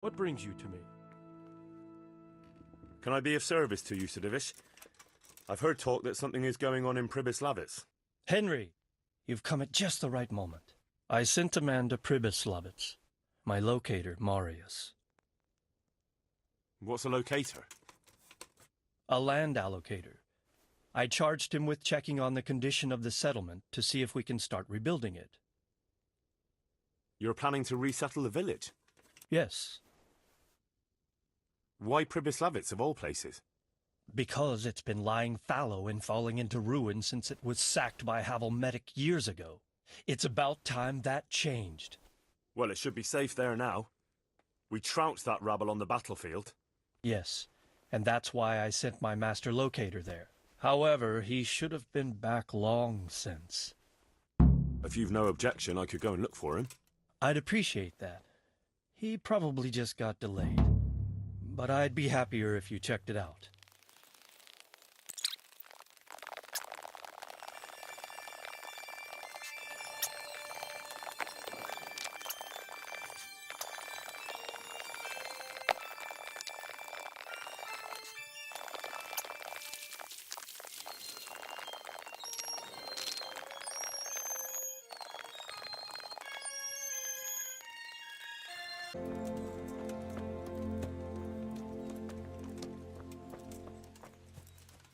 What brings you to me? Can I be of service to you, Sir Divish? I've heard talk that something is going on in Pribyslavitz. Henry, you've come at just the right moment. I sent a man to Pribyslavitz. My locator, Marius. What's a locator? A land allocator. I charged him with checking on the condition of the settlement to see if we can start rebuilding it. You're planning to resettle the village? Yes. Why Pribyslavitz, of all places? Because it's been lying fallow and falling into ruin since it was sacked by Havelmetic years ago. It's about time that changed. Well, it should be safe there now. We trounced that rabble on the battlefield. Yes, and that's why I sent my master locator there. However, he should have been back long since. If you've no objection, I could go and look for him. I'd appreciate that. He probably just got delayed. But I'd be happier if you checked it out.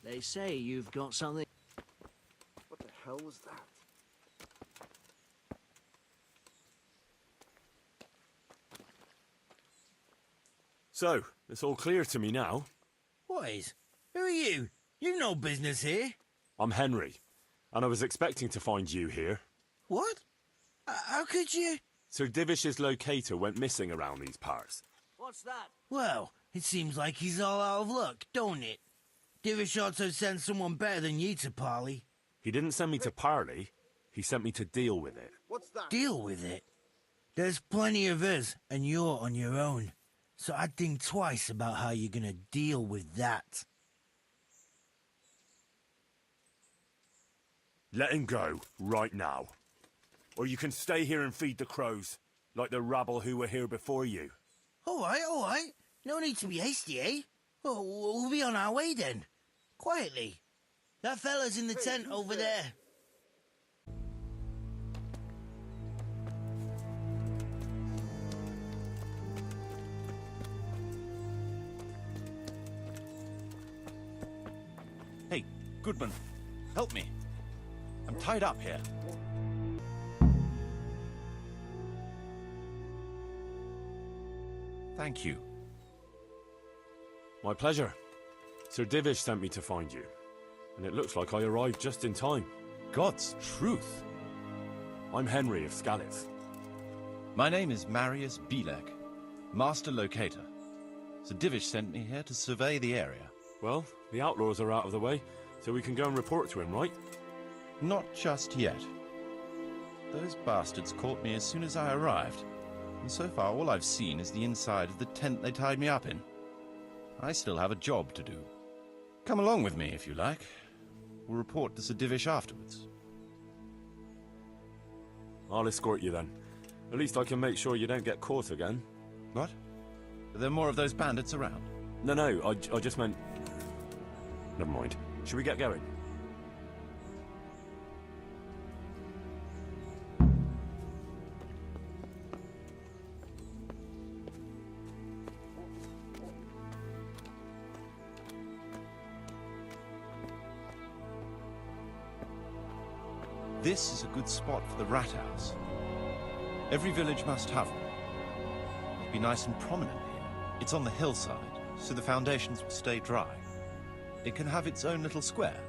They say you've got something. What the hell was that? So, it's all clear to me now. Boys, who are you? You've no business here. I'm Henry, and I was expecting to find you here. What? How could you? Sir Divish's locator went missing around these parts. What's that? Well, it seems like he's all out of luck, don't it? Divish ought to send someone better than you to parley. He didn't send me to parley, he sent me to deal with it. What's that? Deal with it. There's plenty of us, and you're on your own. So I'd think twice about how you're gonna deal with that. Let him go, right now. Or you can stay here and feed the crows, like the rabble who were here before you. All right. No need to be hasty, eh? Oh, we'll be on our way then. Quietly. That fella's in the tent over there. Hey, Goodman, help me. I'm tied up here. Thank you. My pleasure. Sir Divish sent me to find you, and it looks like I arrived just in time. God's truth. I'm Henry of Skalitz. My name is Marius Bilek, Master Locator. Sir Divish sent me here to survey the area. Well, the outlaws are out of the way, so we can go and report to him, right? Not just yet. Those bastards caught me as soon as I arrived, and so far all I've seen is the inside of the tent they tied me up in. I still have a job to do. Come along with me, if you like. We'll report to Sir Divish afterwards. I'll escort you then. At least I can make sure you don't get caught again. What? Are there more of those bandits around? No, I just meant... Never mind. Should we get going? This is a good spot for the rat house. Every village must have one. It'll be nice and prominent here. It's on the hillside, so the foundations will stay dry. It can have its own little square,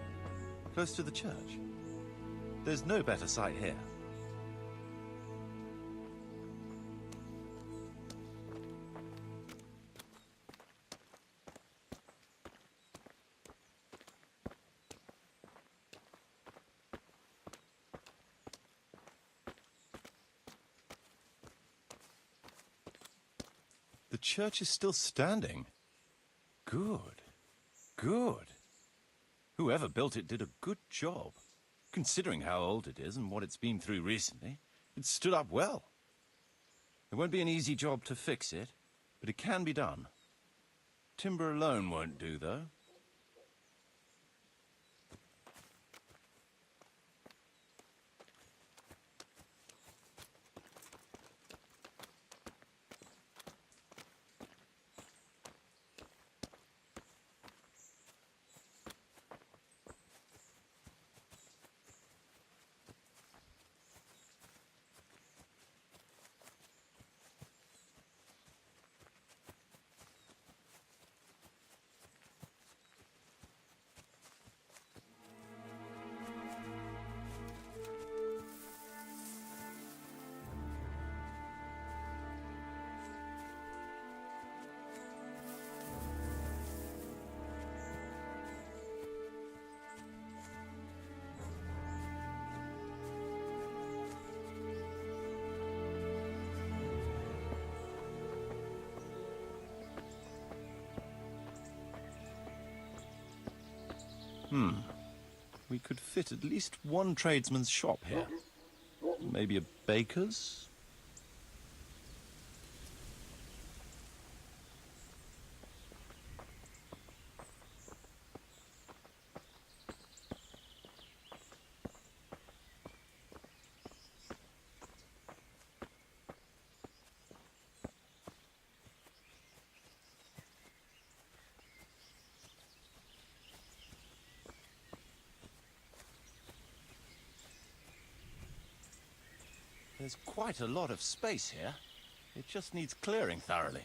close to the church. There's no better site here. The church is still standing. Good. Whoever built it did a good job. Considering how old it is and what it's been through recently, it stood up well. It won't be an easy job to fix it, but it can be done. Timber alone won't do, though. We could fit at least one tradesman's shop here. Maybe a baker's? There's quite a lot of space here. It just needs clearing thoroughly.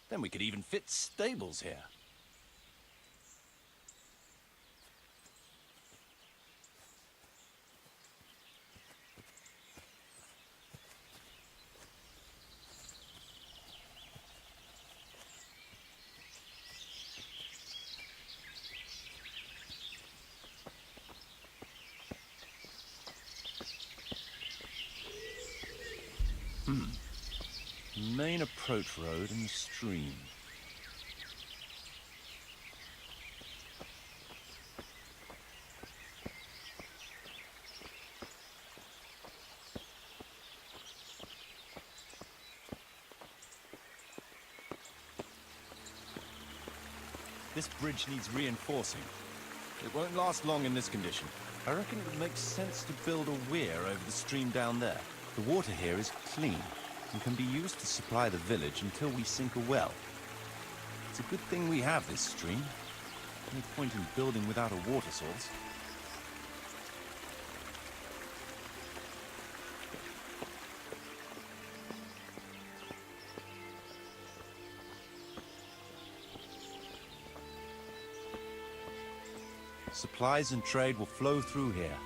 Then we could even fit stables here. Main approach road and the stream. This bridge needs reinforcing. It won't last long in this condition. I reckon it would make sense to build a weir over the stream down there. The water here is clean and can be used to supply the village until we sink a well. It's a good thing we have this stream. No point in building without a water source. Supplies and trade will flow through here.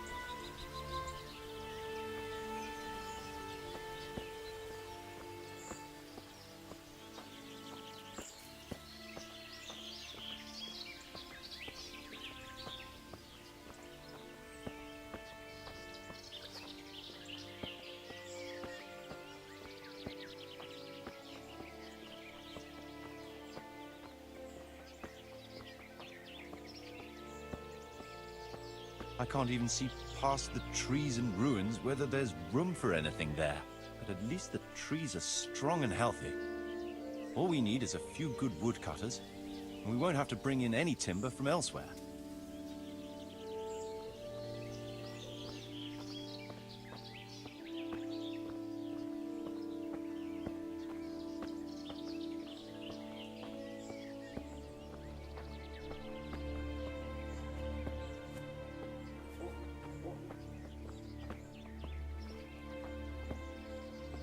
I can't even see past the trees and ruins whether there's room for anything there. But at least the trees are strong and healthy. All we need is a few good woodcutters, and we won't have to bring in any timber from elsewhere.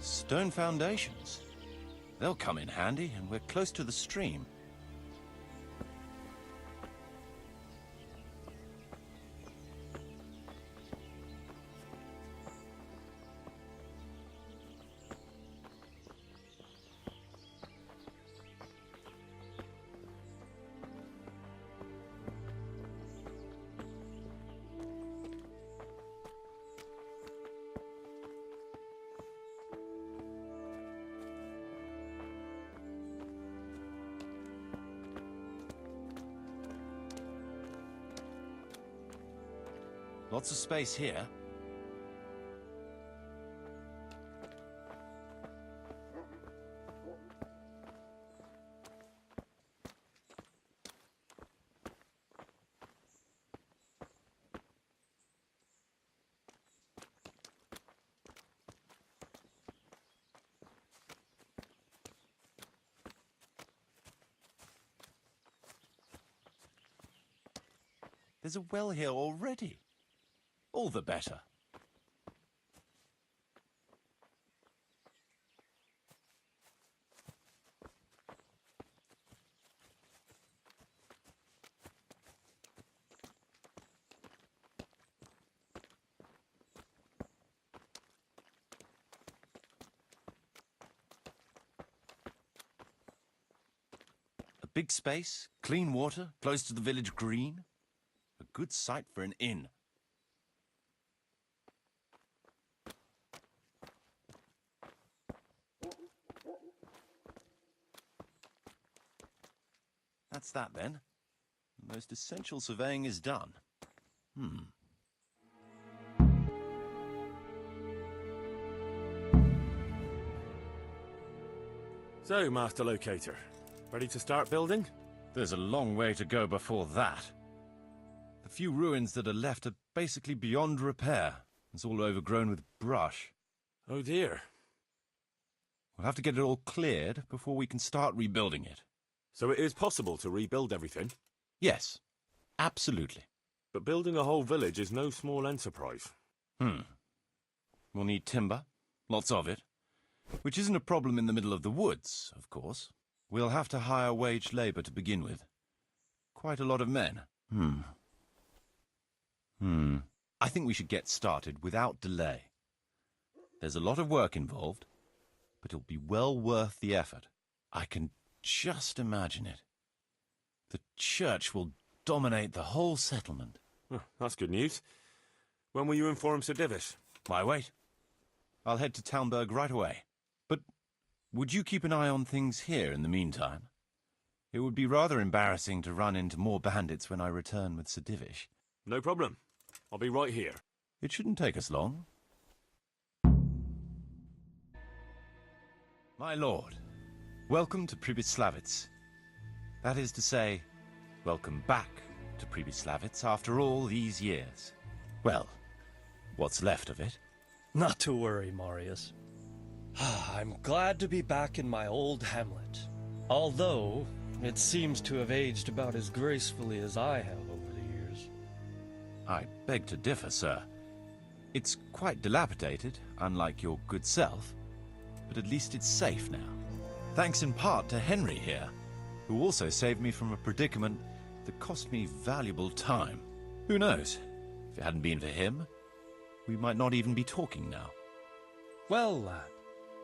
Stone foundations. They'll come in handy, and we're close to the stream. Lots of space here. There's a well here already. All the better. A big space, clean water, close to the village green. A good site for an inn. That's that then. The most essential surveying is done. So, Master Locator, ready to start building? There's a long way to go before that. The few ruins that are left are basically beyond repair. It's all overgrown with brush. Oh dear. We'll have to get it all cleared before we can start rebuilding it. So it is possible to rebuild everything? Yes, absolutely. But building a whole village is no small enterprise. We'll need timber, lots of it, which isn't a problem in the middle of the woods, of course. We'll have to hire wage labor to begin with. Quite a lot of men. I think we should get started without delay. There's a lot of work involved, but it'll be well worth the effort. I can just imagine it. The church will dominate the whole settlement. Oh, that's good news. When will you inform Sir Divish? Why wait? I'll head to Talmberg right away. But would you keep an eye on things here in the meantime? It would be rather embarrassing to run into more bandits when I return with Sir Divish. No problem. I'll be right here. It shouldn't take us long. My lord, welcome to Pribyslavitz. That is to say, welcome back to Pribyslavitz after all these years. Well, what's left of it. Not to worry, Marius. I'm glad to be back in my old hamlet. Although, it seems to have aged about as gracefully as I have over the years. I beg to differ, sir. It's quite dilapidated, unlike your good self, but at least it's safe now. Thanks in part to Henry here, who also saved me from a predicament that cost me valuable time. Who knows? If it hadn't been for him, we might not even be talking now. Well, lad,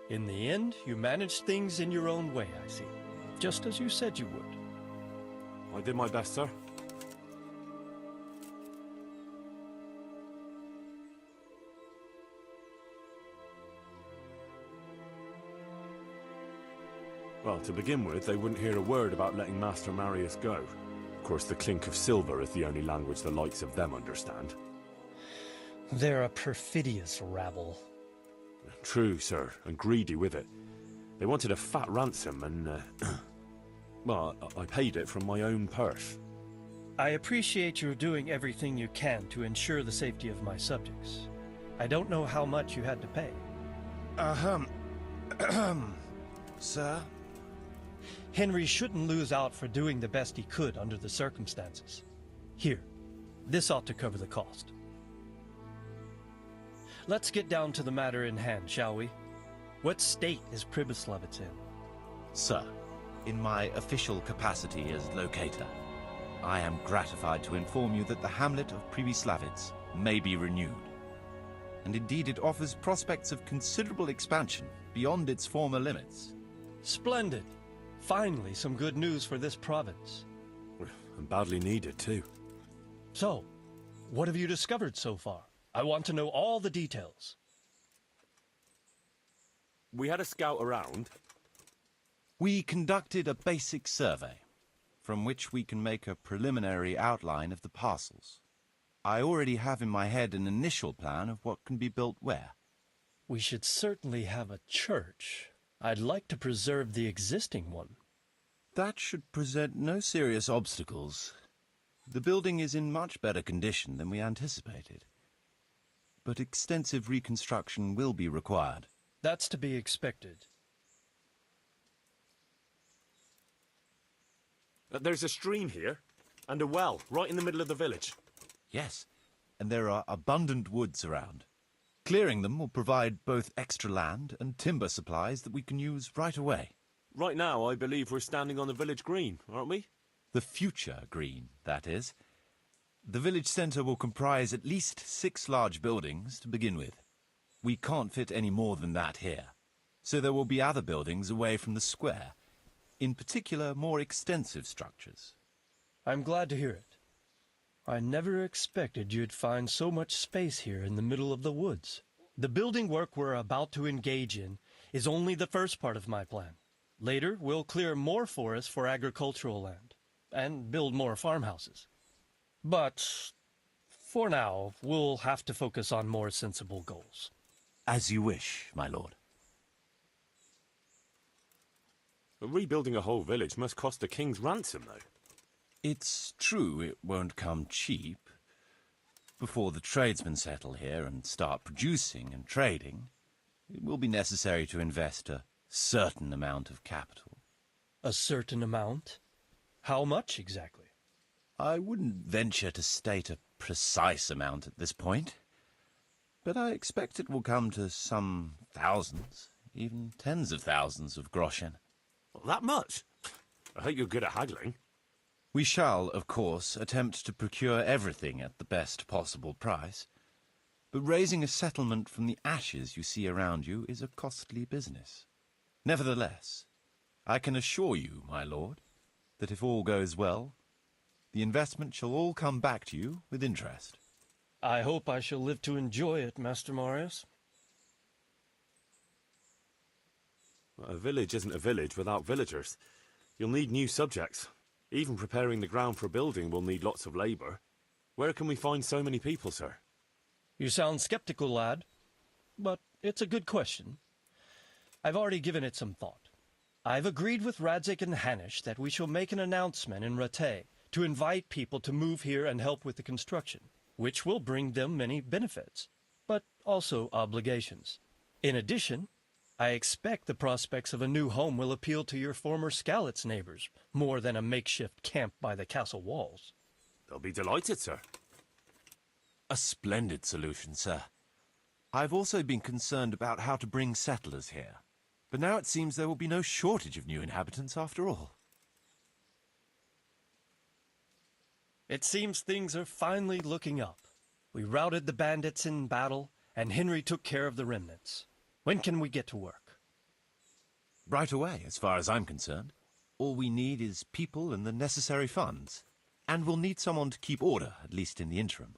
in the end, you managed things in your own way, I see. Just as you said you would. I did my best, sir. Well, to begin with, they wouldn't hear a word about letting Master Marius go. Of course, the clink of silver is the only language the likes of them understand. They're a perfidious rabble. True, sir, and greedy with it. They wanted a fat ransom and, well, I paid it from my own purse. I appreciate your doing everything you can to ensure the safety of my subjects. I don't know how much you had to pay. Sir? Henry shouldn't lose out for doing the best he could under the circumstances. Here, this ought to cover the cost. Let's get down to the matter in hand, shall we? What state is Pribyslavitz in? Sir, in my official capacity as locator, I am gratified to inform you that the hamlet of Pribyslavitz may be renewed. And indeed it offers prospects of considerable expansion beyond its former limits. Splendid. Finally, some good news for this province. And badly needed, too. So, what have you discovered so far? I want to know all the details. We had a scout around. We conducted a basic survey, from which we can make a preliminary outline of the parcels. I already have in my head an initial plan of what can be built where. We should certainly have a church. I'd like to preserve the existing one. That should present no serious obstacles. The building is in much better condition than we anticipated. But extensive reconstruction will be required. That's to be expected. There's a stream here, and a well, right in the middle of the village. Yes, and there are abundant woods around. Clearing them will provide both extra land and timber supplies that we can use right away. Right now, I believe we're standing on the village green, aren't we? The future green, that is. The village centre will comprise at least 6 large buildings to begin with. We can't fit any more than that here, so there will be other buildings away from the square, in particular more extensive structures. I'm glad to hear it. I never expected you'd find so much space here in the middle of the woods. The building work we're about to engage in is only the first part of my plan. Later, we'll clear more forest for agricultural land and build more farmhouses. But for now, we'll have to focus on more sensible goals. As you wish, my lord. Rebuilding a whole village must cost a king's ransom, though. It's true it won't come cheap. Before the tradesmen settle here and start producing and trading, it will be necessary to invest a certain amount of capital. A certain amount? How much exactly? I wouldn't venture to state a precise amount at this point, but I expect it will come to some thousands, even tens of thousands of groschen. Well, that much? I hope you're good at haggling. We shall, of course, attempt to procure everything at the best possible price, but raising a settlement from the ashes you see around you is a costly business. Nevertheless, I can assure you, my lord, that if all goes well, the investment shall all come back to you with interest. I hope I shall live to enjoy it, Master Marius. A village isn't a village without villagers. You'll need new subjects. Even preparing the ground for building will need lots of labour. Where can we find so many people, sir? You sound skeptical, lad, but it's a good question. I've already given it some thought. I've agreed with Radzik and Hanish that we shall make an announcement in Rattay to invite people to move here and help with the construction, which will bring them many benefits, but also obligations. In addition, I expect the prospects of a new home will appeal to your former Skalitz neighbors more than a makeshift camp by the castle walls. They'll be delighted, sir. A splendid solution, sir. I've also been concerned about how to bring settlers here, but now it seems there will be no shortage of new inhabitants after all. It seems things are finally looking up. We routed the bandits in battle, and Henry took care of the remnants. When can we get to work? Right away, as far as I'm concerned. All we need is people and the necessary funds. And we'll need someone to keep order, at least in the interim.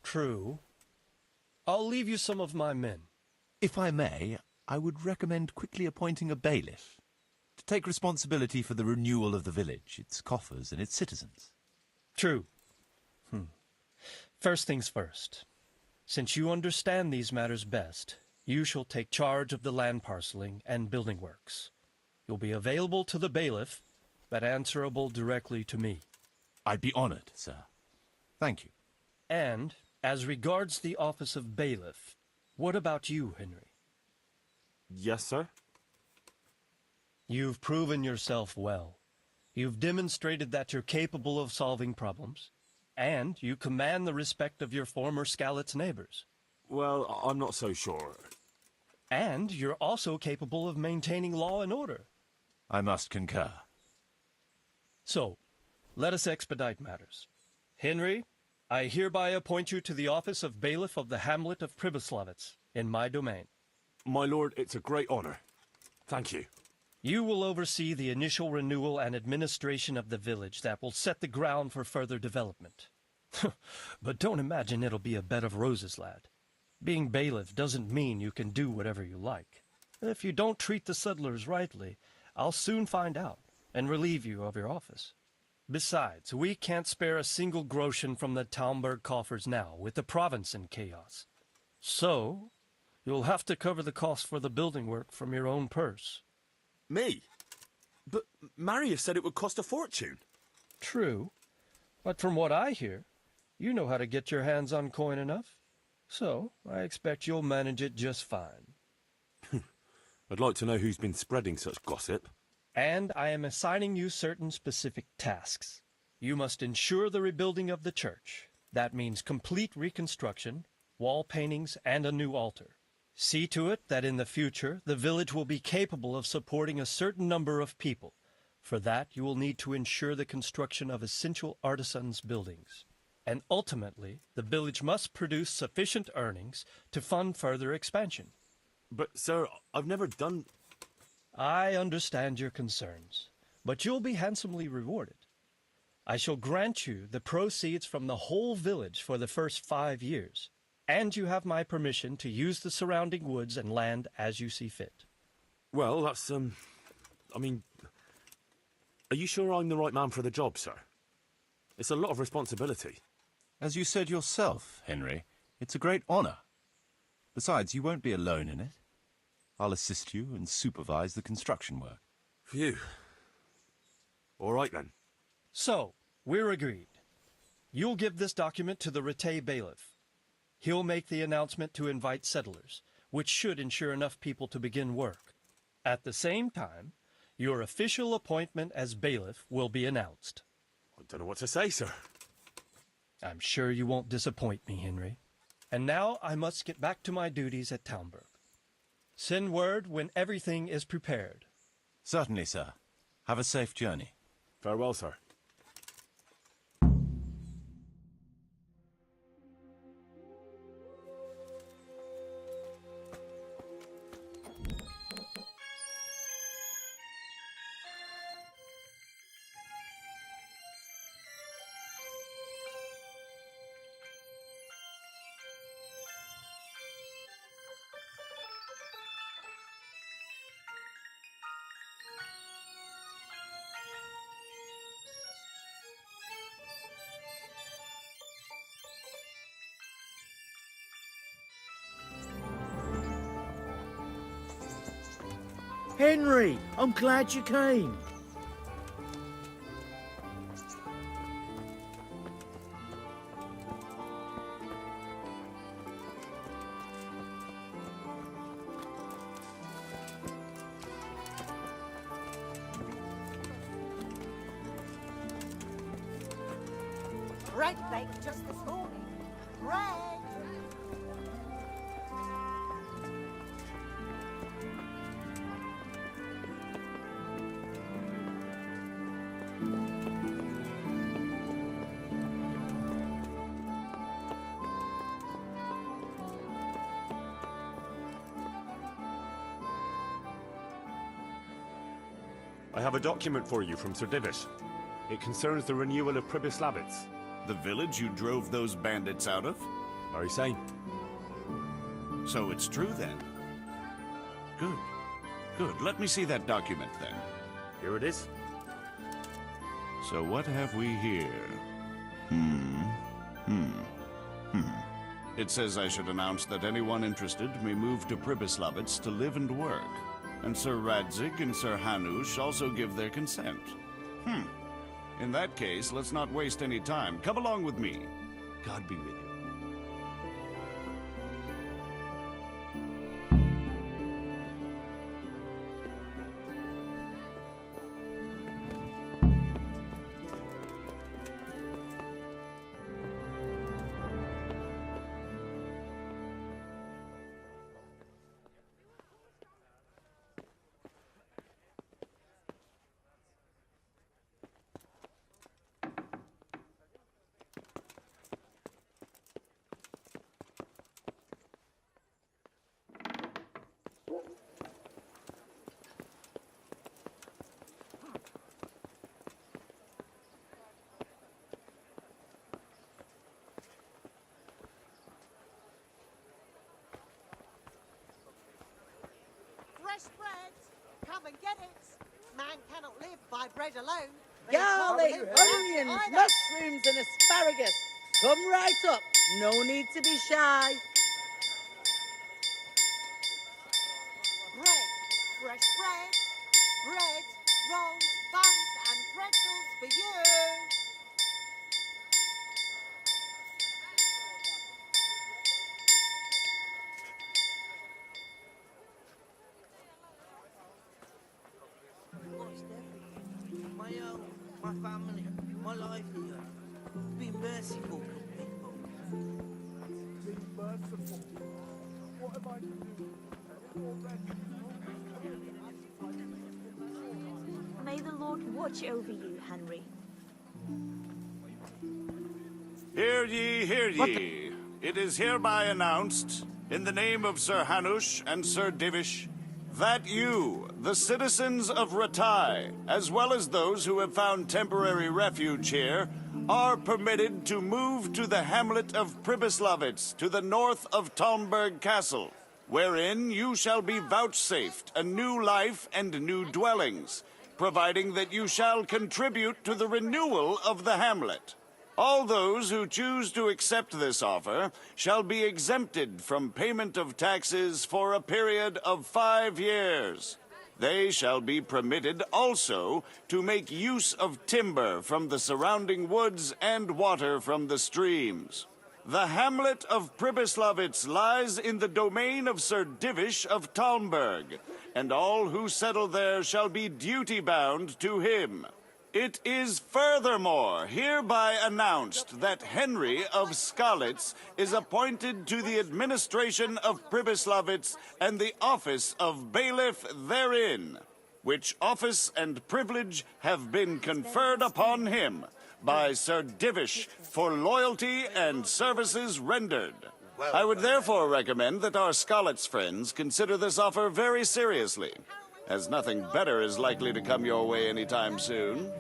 True. I'll leave you some of my men. If I may, I would recommend quickly appointing a bailiff to take responsibility for the renewal of the village, its coffers and its citizens. True. First things first. Since you understand these matters best, you shall take charge of the land parceling and building works. You'll be available to the bailiff, but answerable directly to me. I'd be honored, sir. Thank you. And, as regards the office of bailiff, what about you, Henry? Yes, sir? You've proven yourself well. You've demonstrated that you're capable of solving problems, and you command the respect of your former Skalitz neighbors. Well, I'm not so sure. And you're also capable of maintaining law and order. I must concur. So, let us expedite matters. Henry, I hereby appoint you to the office of bailiff of the hamlet of Pribyslavitz, in my domain. My lord, it's a great honour. Thank you. You will oversee the initial renewal and administration of the village that will set the ground for further development. But don't imagine it'll be a bed of roses, lad. Being bailiff doesn't mean you can do whatever you like. If you don't treat the settlers rightly, I'll soon find out and relieve you of your office. Besides, we can't spare a single groschen from the Talmberg coffers now, with the province in chaos. So, you'll have to cover the cost for the building work from your own purse. Me? But Marius said it would cost a fortune. True, but from what I hear, you know how to get your hands on coin enough. So, I expect you'll manage it just fine. I'd like to know who's been spreading such gossip. And I am assigning you certain specific tasks. You must ensure the rebuilding of the church, That means complete reconstruction, wall paintings, and a new altar. See to it that in the future the village will be capable of supporting a certain number of people. For that, you will need to ensure the construction of essential artisans' buildings. And ultimately, the village must produce sufficient earnings to fund further expansion. But, sir, I've never done... I understand your concerns, but you'll be handsomely rewarded. I shall grant you the proceeds from the whole village for the first 5 years, and you have my permission to use the surrounding woods and land as you see fit. Well, that's, I mean... Are you sure I'm the right man for the job, sir? It's a lot of responsibility. As you said yourself, Henry, it's a great honor. Besides, you won't be alone in it. I'll assist you and supervise the construction work. Phew. All right, then. So, we're agreed. You'll give this document to the Rete bailiff. He'll make the announcement to invite settlers, which should ensure enough people to begin work. At the same time, your official appointment as bailiff will be announced. I don't know what to say, sir. I'm sure you won't disappoint me, Henry. And now I must get back to my duties at Townburg. Send word when everything is prepared. Certainly, sir. Have a safe journey. Farewell, sir. Henry, I'm glad you came. Bread baked just this morning. Bread! I have a document for you from Sir Divish. It concerns the renewal of Pribyslavitz. The village you drove those bandits out of? Very same. So it's true then? Good. Good. Let me see that document then. Here it is. So what have we here? It says I should announce that anyone interested may move to Pribyslavitz to live and work. And Sir Radzig and Sir Hanush also give their consent. In that case, let's not waste any time. Come along with me. God be with you. Fresh bread! Come and get it! Man cannot live by bread alone. but he Garlic, can't live without onions, it either. mushrooms and asparagus. Come right up. No need to be shy. Bread, fresh bread, bread, rolls, buns and pretzels for you. Lost everything. My home, my family, my livelihood. Be merciful, good people. May the Lord watch over you, Henry. Hear ye, hear ye. It is hereby announced, in the name of Sir Hanush and Sir Divish, that you, the citizens of Ratai, as well as those who have found temporary refuge here, are permitted to move to the hamlet of Pribyslavitz, to the north of Talmberg Castle, wherein you shall be vouchsafed a new life and new dwellings, providing that you shall contribute to the renewal of the hamlet. All those who choose to accept this offer shall be exempted from payment of taxes for a period of 5 years. They shall be permitted also to make use of timber from the surrounding woods and water from the streams. The hamlet of Pribyslavitz lies in the domain of Sir Divish of Talmberg, and all who settle there shall be duty-bound to him. It is furthermore hereby announced that Henry of Skalitz is appointed to the administration of Pribyslavitz and the office of bailiff therein, which office and privilege have been conferred upon him by Sir Divish for loyalty and services rendered. I would therefore recommend that our Skalitz friends consider this offer very seriously, as nothing better is likely to come your way anytime soon.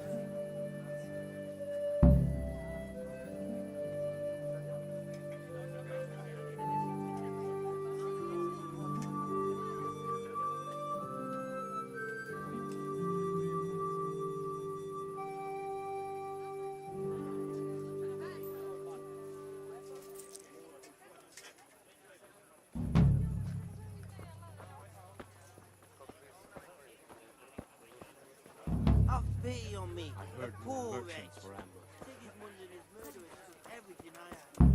Have pity on me, a poor wretch. Take his money and his murderers took everything I had.